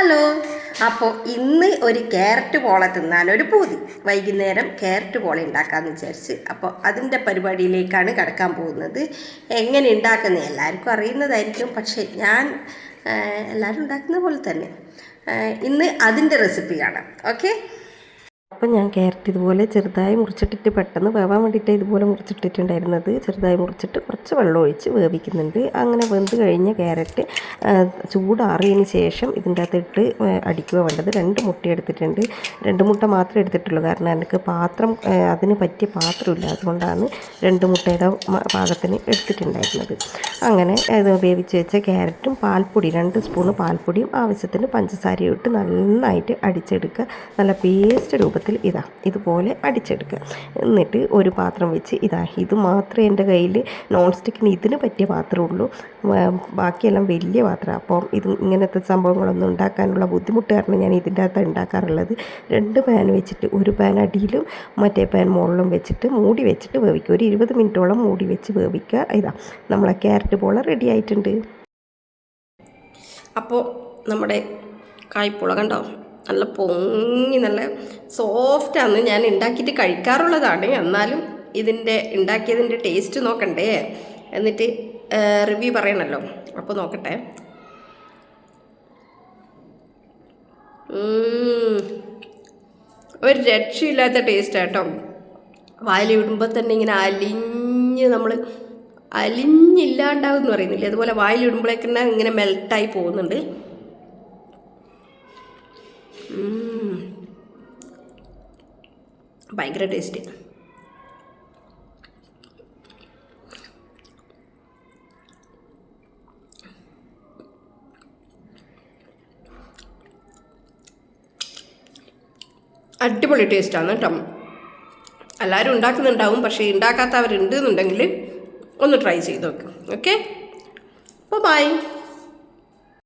Hello. അപ്പോൾ ഇന്ന് ഒരു ക്യാരറ്റ് പോള തിന്നാനൊരു പൂതി. വൈകുന്നേരം ക്യാരറ്റ് പോള ഉണ്ടാക്കാമെന്ന് വിചാരിച്ച് അപ്പോൾ അതിൻ്റെ പരിപാടിയിലേക്കാണ് കിടക്കാൻ പോകുന്നത്. എങ്ങനെ ഉണ്ടാക്കുന്നത് എല്ലാവർക്കും അറിയുന്നതായിരിക്കും, പക്ഷേ ഞാൻ എല്ലാവരും ഉണ്ടാക്കുന്ന പോലെ തന്നെ ഇന്ന് അതിൻ്റെ റെസിപ്പി കാണാം. ഓക്കെ. അപ്പം ഞാൻ ക്യാരറ്റ് ഇതുപോലെ ചെറുതായി മുറിച്ചിട്ടിട്ട് പെട്ടെന്ന് വേവാൻ വേണ്ടിയിട്ട് ഇതുപോലെ മുറിച്ചിട്ടിട്ടുണ്ടായിരുന്നത്. ചെറുതായി മുറിച്ചിട്ട് കുറച്ച് വെള്ളം ഒഴിച്ച് വേവിക്കുന്നുണ്ട്. അങ്ങനെ വെന്ത് കഴിഞ്ഞ ക്യാരറ്റ് ചൂടാറിയതിന് ശേഷം ഇതിൻ്റെ അകത്തിട്ട് അടിക്കുക വേണ്ടത്. 2 മുട്ട എടുത്തിട്ടുണ്ട്. 2 മുട്ട മാത്രമേ എടുത്തിട്ടുള്ളൂ, കാരണം എനിക്ക് പാത്രം അതിന് പറ്റിയ പാത്രമില്ല, അതുകൊണ്ടാണ് 2 മുട്ടയുടെ പാകത്തിന് എടുത്തിട്ടുണ്ടായിരുന്നത്. അങ്ങനെ വേവിച്ച് വെച്ച ക്യാരറ്റും പാൽപ്പൊടി 2 സ്പൂണ് പാൽപ്പൊടിയും ആവശ്യത്തിന് പഞ്ചസാരയും ഇട്ട് നന്നായിട്ട് അടിച്ചെടുക്കുക. നല്ല പേസ്റ്റ് രൂപത്തിൽ ഇതുപോലെ അടിച്ചെടുക്കുക. എന്നിട്ട് ഒരു പാത്രം വെച്ച് ഇത് മാത്രമേ എൻ്റെ കയ്യിൽ നോൺ സ്റ്റിക്കിന് ഇതിന് പറ്റിയ പാത്രമുള്ളൂ, ബാക്കിയെല്ലാം വലിയ പാത്രം. അപ്പം ഇങ്ങനത്തെ സംഭവങ്ങളൊന്നും ഉണ്ടാക്കാനുള്ള ബുദ്ധിമുട്ട് കാരണം ഞാൻ ഇതിൻ്റെ അകത്ത് ഉണ്ടാക്കാറുള്ളത്. 2 പാൻ വെച്ചിട്ട് ഒരു പാൻ അടിയിലും മറ്റേ പാൻ മുകളിലും വെച്ചിട്ട് മൂടി വെച്ചിട്ട് വേവിക്കുക. ഒരു 20 മിനിറ്റോളം മൂടി വെച്ച് വേവിക്കുക. നമ്മളെ ക്യാരറ്റ് പോള റെഡി ആയിട്ടുണ്ട്. അപ്പോൾ നമ്മുടെ കായ്പോള കണ്ടോ, നല്ല പൊങ്ങി നല്ല സോഫ്റ്റാണ്. ഞാൻ ഉണ്ടാക്കിയിട്ട് കഴിക്കാറുള്ളതാണ്, എന്നാലും ഉണ്ടാക്കിയതിൻ്റെ ടേസ്റ്റ് നോക്കണ്ടേ, എന്നിട്ട് റിവ്യൂ പറയണമല്ലോ. അപ്പോൾ നോക്കട്ടെ. ഒരു രക്ഷയില്ലാത്ത ടേസ്റ്റാണ് കേട്ടോ. വായിലിടുമ്പോൾ തന്നെ ഇങ്ങനെ അലിഞ്ഞില്ലാണ്ടാവും എന്ന് പറയുന്നില്ലേ, അതുപോലെ വായിലിടുമ്പോഴേക്കന്നെ ഇങ്ങനെ മെൽട്ടായി പോകുന്നുണ്ട്. ഭയങ്കര ടേസ്റ്റ്. അടിപൊളി ടേസ്റ്റാണ് കേട്ടോ. എല്ലാവരും ഉണ്ടാക്കുന്നുണ്ടാവും, പക്ഷേ ഉണ്ടാക്കാത്തവരുണ്ട് എന്നുണ്ടെങ്കിൽ ഒന്ന് ട്രൈ ചെയ്ത് നോക്കും. ഓക്കെ, അപ്പോൾ ബൈ.